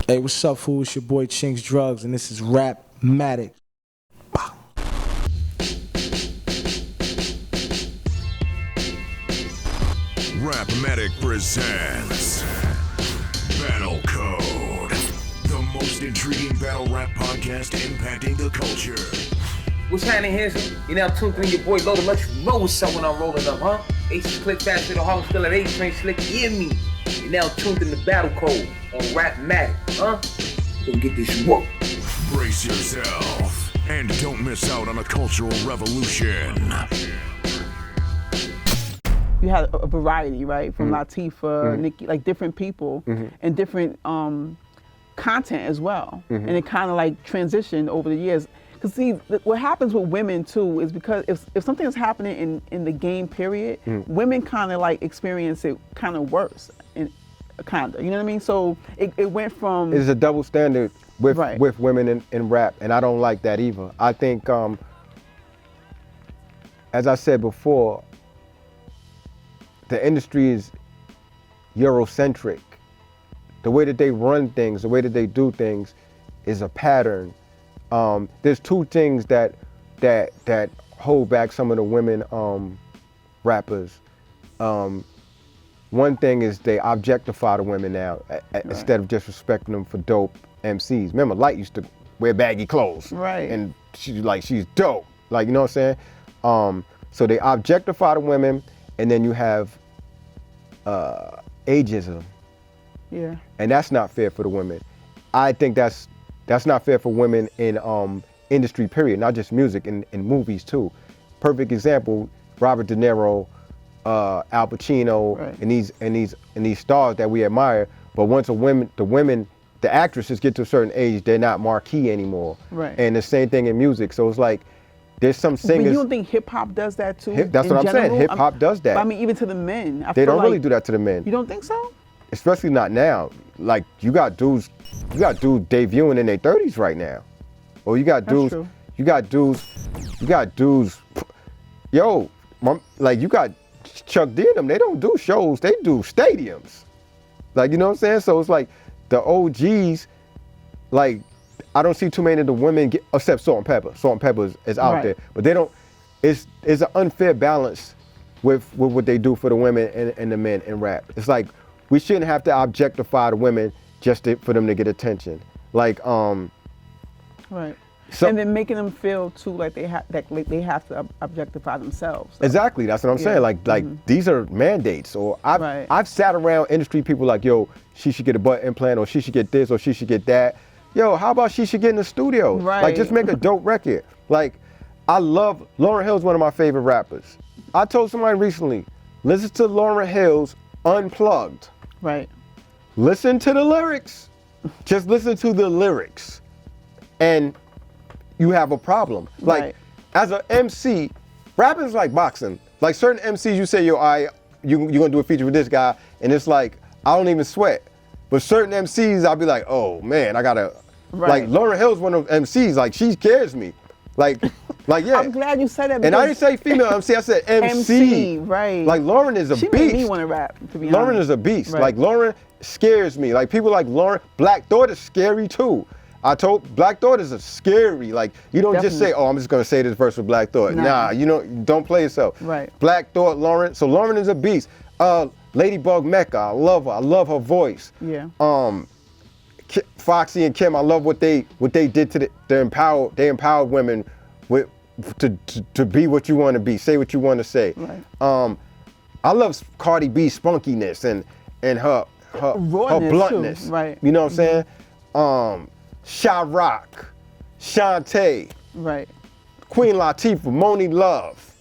Hey, what's up, fool? It's your boy Chinks Drugs, and this is RapMatic. RapMatic presents Battle Code, the most intriguing battle rap podcast impacting the culture. What's happening, handsome? You now tuned in your boy Low to let you know what's up when I'm rolling up, huh? Ace click faster than Harlem still at 8 train slick, hear me. You now tuned in the Battle Code on RapMatic, huh? Go get this work. Brace yourself and don't miss out on a cultural revolution. You had a variety, right? From Latifah, Nicki, like different people and different content as well. And it kind of like transitioned over the years. Because see, what happens with women too is because if something is happening in the game period, women kind of like experience it kind of worse, you know what I mean? So it went from... It's a double standard with women in rap, and I don't like that either. I think, as I said before, the industry is Eurocentric. The way that they run things, the way that they do things is a pattern. There's two things that hold back some of the women rappers. One thing is they objectify the women now instead of just respecting them for dope MCs. Remember, Light used to wear baggy clothes, right? And she's dope, like, you know what I'm saying? So they objectify the women, and then you have ageism. Yeah. And that's not fair for the women. I think that's not fair for women in industry, period, not just music, in movies too. Perfect example, Robert De Niro, Al Pacino, right, and these stars that we admire. But once the actresses get to a certain age, they're not marquee anymore. Right. And the same thing in music. So it's like there's some singers. But you don't think hip hop does that too? That's what I'm saying. Hip hop does that. I mean, even to the men. They don't really do that to the men. You don't think so? Especially not now. Like you got dudes debuting in their 30s right now. Or you got dudes. True. You got dudes. Yo, like you got Chuck D and them. They don't do shows. They do stadiums. Like, you know what I'm saying? So it's like the OGs. Like, I don't see too many of the women except Salt and Pepper. Salt and Pepper is out there, but they don't. It's an unfair balance with what they do for the women and the men in rap. It's like we shouldn't have to objectify the women just for them to get attention. Like, right. So, and then making them feel too like they have to objectify themselves. So. Exactly, that's what I'm saying. Like these are mandates. Or I've sat around industry people like, yo, she should get a butt implant, or she should get this, or she should get that. Yo, how about she should get in the studio? Right. Like, just make a dope record. Like, I love Lauryn Hill's one of my favorite rappers. I told somebody recently, listen to Lauryn Hill's Unplugged. Right. Listen to the lyrics. Just listen to the lyrics, and you have a problem. Like, as an MC, rapping's like boxing. Like certain MCs, you say, yo, you're gonna do a feature with this guy, and it's like, I don't even sweat. But certain MCs, I'll be like, oh man, I gotta, like Lauryn Hill's one of those MCs, like she scares me. Like yeah. I'm glad you said that. And I didn't say female MC, I said MC. Right. Like Lauryn is a beast. She made me want to rap, to be honest. Lauryn is a beast. Like Lauryn scares me. Like people like Lauryn, Black Thought is scary too. I told Black Thought is a scary, like you don't just say, oh, I'm just gonna say this verse with Black Thought. Nah, you know, don't play yourself. Right. Black Thought, Lauryn. So Lauryn is a beast. Ladybug Mecca, I love her. I love her voice. Yeah. Foxy and Kim, I love what they did to they empowered women to be what you want to be, say what you want to say. Right. I love Cardi B's spunkiness and her bluntness. Too. Right. You know what I'm saying? Sha Rock, Shantae, right, Queen Latifah, Moni Love.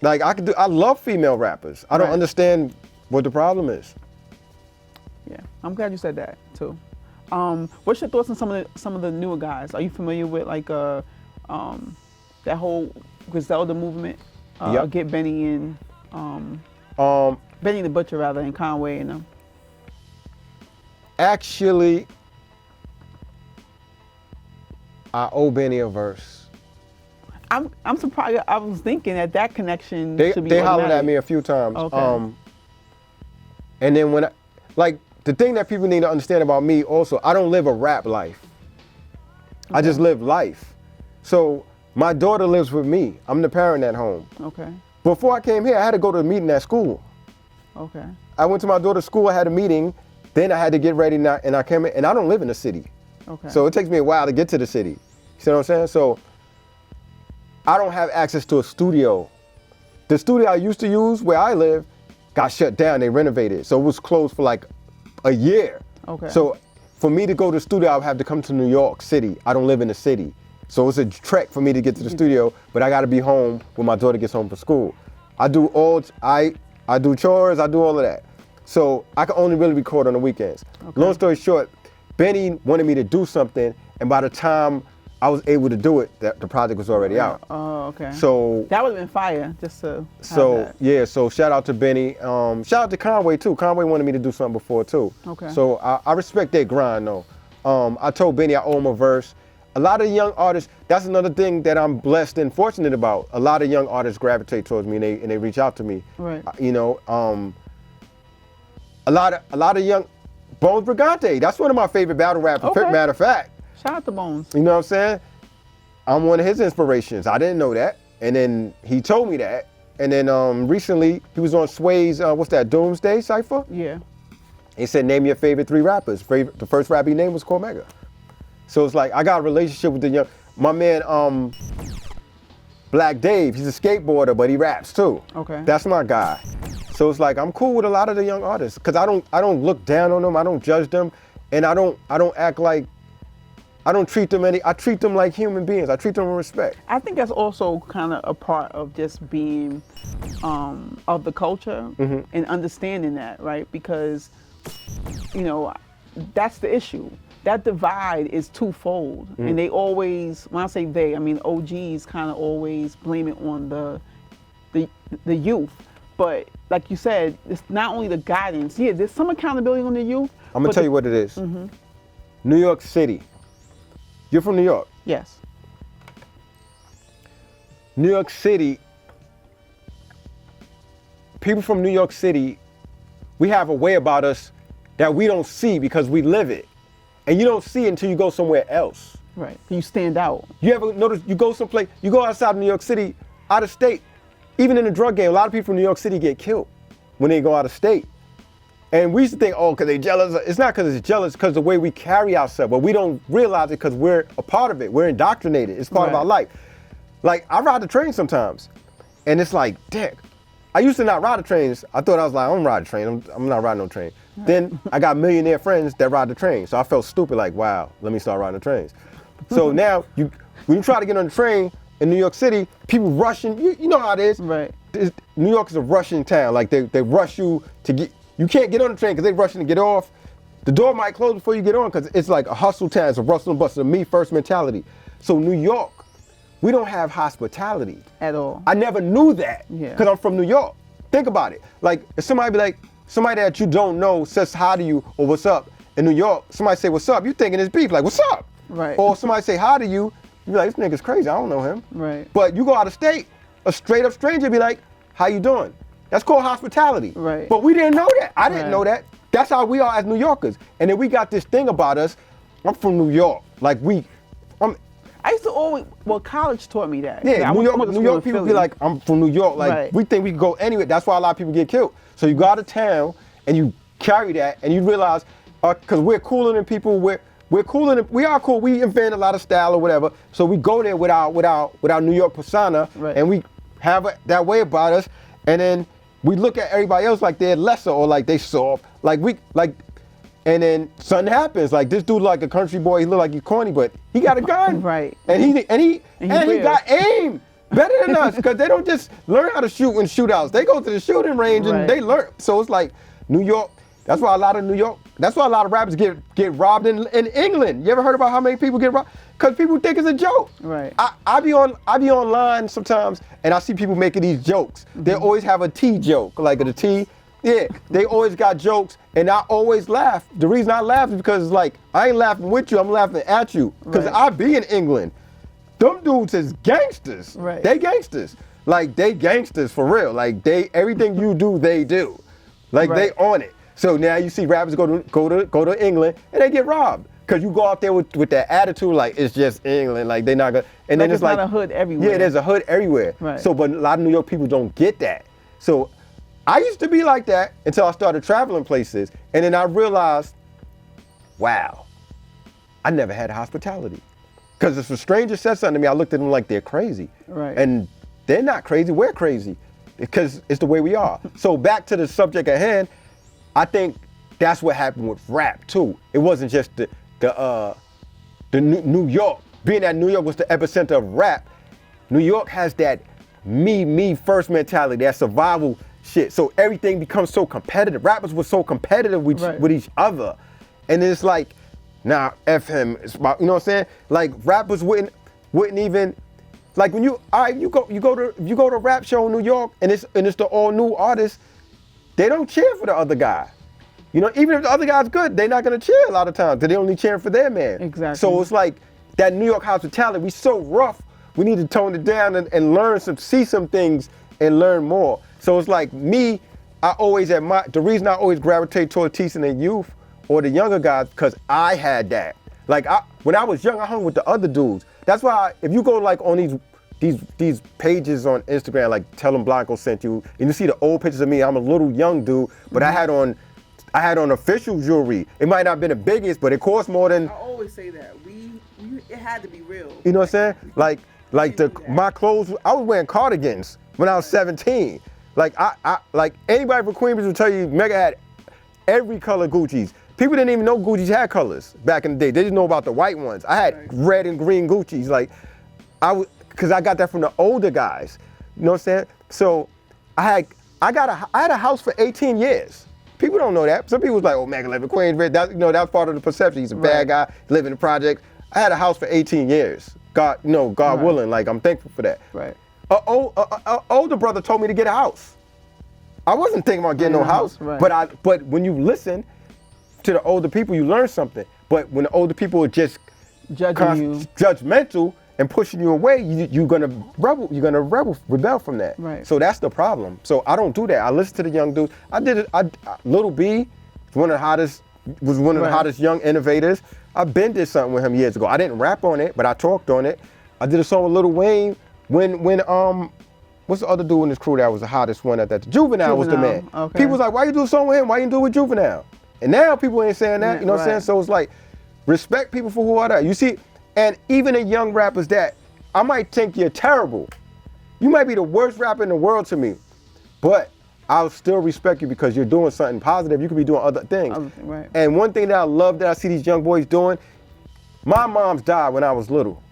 Like I love female rappers. I don't understand what the problem is. Yeah, I'm glad you said that too. What's your thoughts on some of the newer guys? Are you familiar with like that whole Griselda movement? Get Benny and Benny the Butcher rather, and Conway and them. Actually, I owe Benny a verse. I'm surprised. I was thinking that connection they should be They automatic. hollered at me a few times. Okay. And then when the thing that people need to understand about me also, I don't live a rap life. Okay. I just live life. So my daughter lives with me. I'm the parent at home. Okay. Before I came here, I had to go to a meeting at school. Okay. I went to my daughter's school, I had a meeting, then I had to get ready and I came in, and I don't live in the city. Okay. So it takes me a while to get to the city. You see what I'm saying? So I don't have access to a studio. The studio I used to use where I live got shut down, they renovated. So it was closed for like a year. Okay. So for me to go to the studio, I would have to come to New York City. I don't live in the city. So it's a trek for me to get to the studio, but I gotta be home when my daughter gets home from school. I do chores, I do all of that. So I can only really record on the weekends. Okay. Long story short, Benny wanted me to do something, and by the time I was able to do it, the project was already out. Oh, okay. So that would have been fire, just to so shout out to Benny. Shout out to Conway too. Conway wanted me to do something before too. Okay. So I respect their grind though. I told Benny I owe him a verse. A lot of young artists, that's another thing that I'm blessed and fortunate about. A lot of young artists gravitate towards me and they reach out to me. Right. You know, a lot of young, Bones Brigante, that's one of my favorite battle rappers. Okay. Matter of fact. Shout out to Bones. You know what I'm saying? I'm one of his inspirations. I didn't know that. And then he told me that. And then recently he was on Sway's, what's that, Doomsday Cypher? Yeah. He said, name your favorite 3 rappers. The first rapper he named was Cormega. So it's like, I got a relationship with the young, my man, Black Dave, he's a skateboarder, but he raps too. Okay. That's my guy. So it's like, I'm cool with a lot of the young artists, cause I don't look down on them, I don't judge them, and I don't act like, I don't treat them I treat them like human beings. I treat them with respect. I think that's also kind of a part of just being of the culture and understanding that, right? Because, you know, that's the issue. That divide is twofold. And they always, when I say they, I mean OGs kind of always blame it on the youth. But like you said, it's not only the guidance. Yeah, there's some accountability on the youth. I'm gonna tell you what it is. New York City. You're from New York. Yes. New York City, people from New York City, we have a way about us that we don't see because we live it. And you don't see it until you go somewhere else. Right. You stand out. You ever notice, you go someplace, you go outside of New York City, out of state, even in the drug game, a lot of people from New York City get killed when they go out of state. And we used to think, oh, because they jealous. It's not because it's jealous, because the way we carry ourselves, but we don't realize it because we're a part of it. We're indoctrinated. It's part of our life. Like, I ride the train sometimes, and it's like, dick. I used to not ride the trains. I thought I was like, I don't ride the train. I'm not riding no train. Then I got millionaire friends that ride the train. So I felt stupid, like, wow, let me start riding the trains. So now, when you try to get on the train in New York City, people rushing, you know how it is. Right. New York is a rushing town. Like, they rush you to get, you can't get on the train because they rushing to get off. The door might close before you get on because it's like a hustle town. It's a rustle and bustle, a me first mentality. So New York, we don't have hospitality. At all. I never knew that because I'm from New York. Think about it. Like, if somebody be like, somebody that you don't know says hi to you or what's up in New York, somebody say what's up, you thinking it's beef, like what's up? Right. Or somebody say hi to you, you be like, this nigga's crazy, I don't know him. Right. But you go out of state, a straight up stranger be like, how you doing? That's called hospitality. Right. But we didn't know that. I didn't know that. That's how we are as New Yorkers. And then we got this thing about us, I'm from New York. Like I used to always, well, college taught me that. Yeah, New York people be like, I'm from New York. Like, we think we can go anywhere. That's why a lot of people get killed. So you go out of town and you carry that and you realize, because we're cooler than people, we're cooler than, we are cool. We invent a lot of style or whatever. So we go there with our New York persona and we have that way about us. And then we look at everybody else like they're lesser or like they soft. And then something happens. Like this dude, like a country boy, he look like he's corny, but he got a gun. Right. And he got aim better than us because they don't just learn how to shoot in shootouts. They go to the shooting range and they learn. So it's like New York. That's why a lot of rappers get robbed in England. You ever heard about how many people get robbed? Because people think it's a joke. Right. I be online sometimes and I see people making these jokes. They always have a T joke, like a T. Yeah, they always got jokes, and I always laugh. The reason I laugh is because, like, I ain't laughing with you, I'm laughing at you. Because I be in England. Them dudes is gangsters. Right. They gangsters. Like, they gangsters for real. Like, everything you do, they do. Like, they on it. So now you see rappers go to England and they get robbed. Cause you go out there with that attitude like it's just England, like they not gonna, and then it's like not a hood everywhere. Yeah, there's a hood everywhere. Right. So, but a lot of New York people don't get that. So, I used to be like that until I started traveling places, and then I realized, wow, I never had hospitality. Cause if a stranger said something to me, I looked at them like they're crazy. Right. And they're not crazy, we're crazy, because it's the way we are. So back to the subject at hand, I think that's what happened with rap too. It wasn't just the New York, being that New York was the epicenter of rap. New York has that me first mentality, that survival shit. So everything becomes so competitive. Rappers were so competitive with each other. And it's like, nah, F him. It's about, you know what I'm saying? Like rappers wouldn't even, like when you go to a rap show in New York and it's the all new artist, they don't cheer for the other guy. You know, even if the other guy's good, they're not gonna cheer a lot of times. They're only cheering for their man. Exactly. So it's like that New York hospitality, we so rough, we need to tone it down and learn see some things and learn more. So it's like me, I always admire, the reason I always gravitate toward teaching the youth or the younger guys, because I had that. Like when I was young, I hung with the other dudes. That's why if you go like on these pages on Instagram, like Tell 'em Blanco sent you, and you see the old pictures of me, I'm a little young dude, but I had on official jewelry. It might not have been the biggest, but it cost more than. I always say that it had to be real. You know what I'm saying? Like my clothes. I was wearing cardigans when I was 17. Like I like anybody from Queens will tell you, Mega had every color Gucci's. People didn't even know Gucci's had colors back in the day. They didn't know about the white ones. I had red and green Gucci's. Like because I got that from the older guys. You know what I'm saying? So I had a house for 18 years. People don't know that. Some people was like, oh, Mega live in Queens. That's part of the perception. He's a bad guy, live in the project. I had a house for 18 years. God willing, like I'm thankful for that. Right. An older brother told me to get a house. I wasn't thinking about getting no house, right. but when you listen to the older people, you learn something. But when the older people are just judgmental and pushing you away, you're gonna rebel from that. Right. So that's the problem. So I don't do that. I listen to the young dudes. I did it. Lil B was one of the hottest young innovators. I been did something with him years ago. I didn't rap on it, but I talked on it. I did a song with Lil Wayne when what's the other dude in this crew that was the hottest one at that? Juvenile was the man. Okay. People was like, why you do a song with him? Why you do it with Juvenile? And now people ain't saying that. You know what I'm saying? So it's like, respect people for who they are. You see, and even the young rappers that I might think you're terrible. You might be the worst rapper in the world to me, but I'll still respect you because you're doing something positive. You could be doing other things. Right. And one thing that I love that I see these young boys doing, my mom's died when I was little.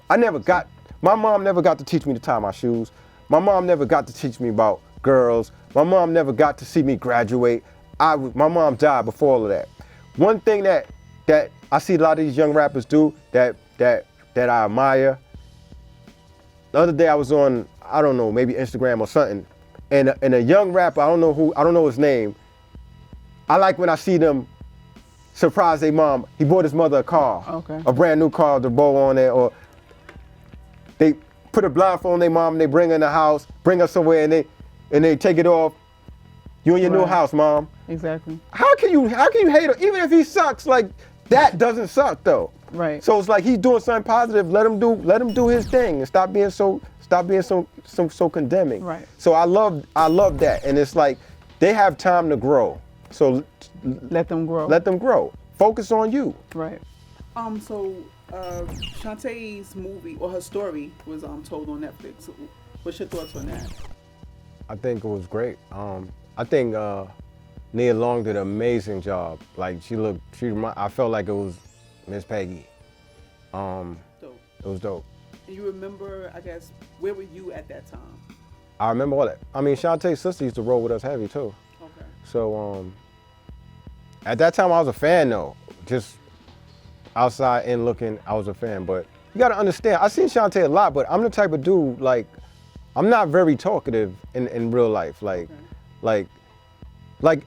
My mom never got to teach me to tie my shoes. My mom never got to teach me about girls. My mom never got to see me graduate. My mom died before all of that. One thing that I see a lot of these young rappers do that I admire. The other day I was on, I don't know, maybe Instagram or something, and a young rapper, I don't know his name. I like when I see them surprise their mom. He bought his mother a car, a brand new car, the bow on it, or they put a blindfold on their mom and they bring her in the house, bring her somewhere and they take it off. You in your new house, mom. Exactly. How can you hate him? Even if he sucks, like that doesn't suck though. Right. So it's like he's doing something positive. Let him do his thing and stop being so condemning. Right. So I love that, and it's like they have time to grow. So let them grow. Let them grow. Focus on you. Right. So Shantae's movie or her story was told on Netflix. What's your thoughts on that? I think it was great. I think Nia Long did an amazing job. Like I felt like it was Miss Peggy. Dope. It was dope. And you remember, I guess, where were you at that time? I remember all that. I mean, Shantae's sister used to roll with us heavy too. Okay. So at that time I was a fan though. Just outside in looking, I was a fan. But you gotta understand, I seen Shantae a lot, but I'm the type of dude, like, I'm not very talkative in real life. Like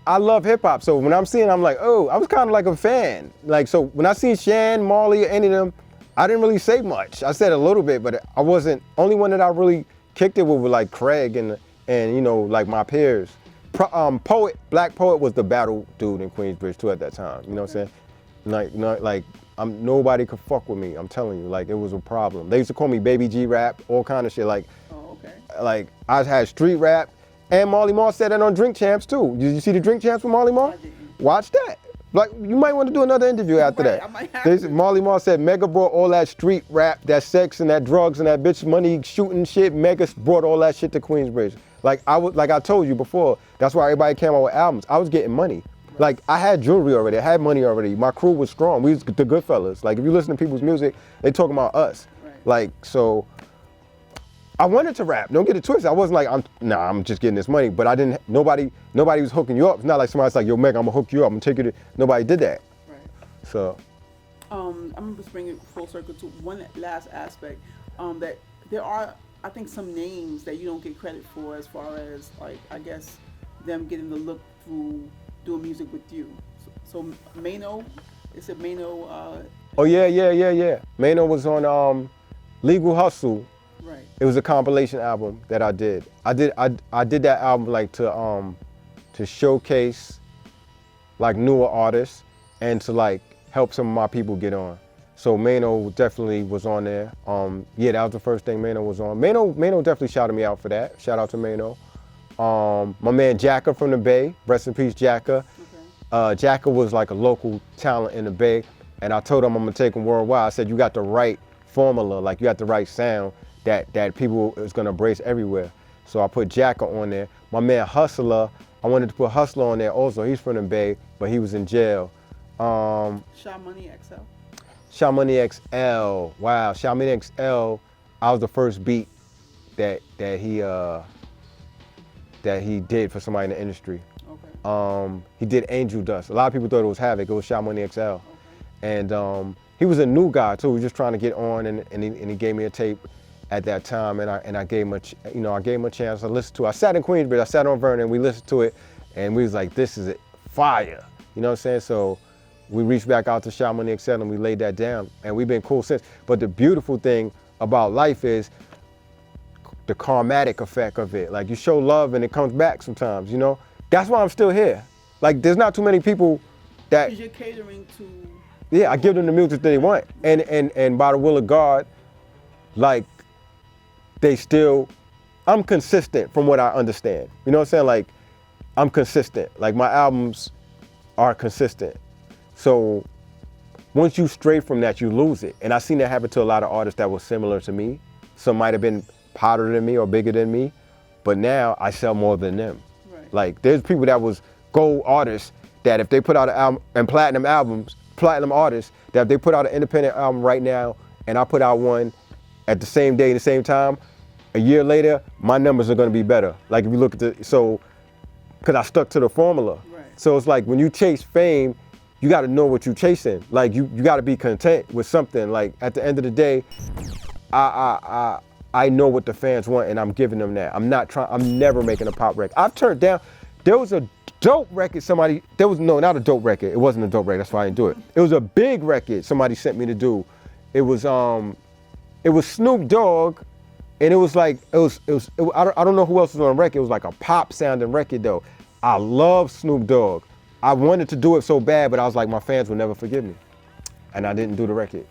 I love hip hop. So when I'm seeing, I'm like, oh, I was kind of like a fan. Like, so when I seen Shan, Marley, any of them, I didn't really say much. I said a little bit, but I wasn't, only one that I really kicked it with was like Craig and you know, like my peers. Poet, Black Poet was the battle dude in Queensbridge too at that time. You know what I'm saying? Like nobody could fuck with me. I'm telling you, like it was a problem. They used to call me Baby G Rap, all kind of shit. Like, like I had street rap, and Marley Marl said that on Drink Champs too. Did you see the Drink Champs with Marley Marl? Watch that. Like you might want to do another interview after that. I might have to. Marley Marl said Mega brought all that street rap, that sex and that drugs and that bitch money shooting shit. Mega brought all that shit to Queensbridge. Like I told you before, that's why everybody came out with albums. I was getting money. Like I had jewelry already, I had money already. My crew was strong. We was the Goodfellas. Like if you listen to people's music, they talking about us. Right. Like so. I wanted to rap. Don't get it twisted. I wasn't like I'm just getting this money. But I didn't. Nobody was hooking you up. It's not like somebody's like, yo, Meg, I'm gonna hook you up. I'm gonna take you to. Nobody did that. Right. So. I'm gonna just bring it full circle to one last aspect. That there are, I think, some names that you don't get credit for as far as like I guess them getting the look through doing music with you. So Mano, is it Mano? Oh yeah. Mano was on Legal Hustle. Right. It was a compilation album that I did. I did that album like to showcase like newer artists and to like help some of my people get on. So Mano definitely was on there. Yeah, that was the first thing Mano was on. Mano definitely shouted me out for that. Shout out to Mano. My man Jacka from the Bay, rest in peace Jacka. Okay. Jacka was like a local talent in the Bay, and I told him I'm gonna take him worldwide. I said you got the right formula, like you got the right sound that people is gonna embrace everywhere. So I put Jacka on there. My man Hustler, I wanted to put Hustler on there also. He's from the Bay, but he was in jail. Shaw Money XL. Shaw Money XL. Wow, Shaw Money XL. I was the first beat that he did for somebody in the industry. Okay. He did Angel Dust. A lot of people thought it was Havoc. It was Shaw Money XL. Okay. And he was a new guy too. He was just trying to get on, and he gave me a tape at that time, and I gave him a chance to listen to it. I sat in Queensbridge. I sat on Vernon. We listened to it, and we was like, this is it, fire. You know what I'm saying? So we reached back out to Shaw Money XL and we laid that down, and we've been cool since. But the beautiful thing about life is the karmatic effect of it. Like you show love and it comes back sometimes, you know? That's why I'm still here. Like there's not too many people that. Because you're catering to. Yeah, I give them the music that they want. And by the will of God, like I'm consistent from what I understand. You know what I'm saying? Like I'm consistent. Like my albums are consistent. So once you stray from that, you lose it. And I seen that happen to a lot of artists that were similar to me. Some might have been hotter than me or bigger than me, but now I sell more than them. Right. Like there's people that was gold artists that if they put out an album, and platinum artists, that if they put out an independent album right now and I put out one at the same day, the same time, a year later, my numbers are gonna be better. Like if you look at because I stuck to the formula. Right. So it's like when you chase fame, you gotta know what you're chasing. Like you gotta be content with something. Like at the end of the day, I know what the fans want and I'm giving them that. I'm never making a pop record. I've turned down, there was a dope record not a dope record. It wasn't a dope record, that's why I didn't do it. It was a big record somebody sent me to do. It was Snoop Dogg, and it was like, I don't know who else was on the record. It was like a pop sounding record though. I love Snoop Dogg. I wanted to do it so bad, but I was like, my fans will never forgive me. And I didn't do the record.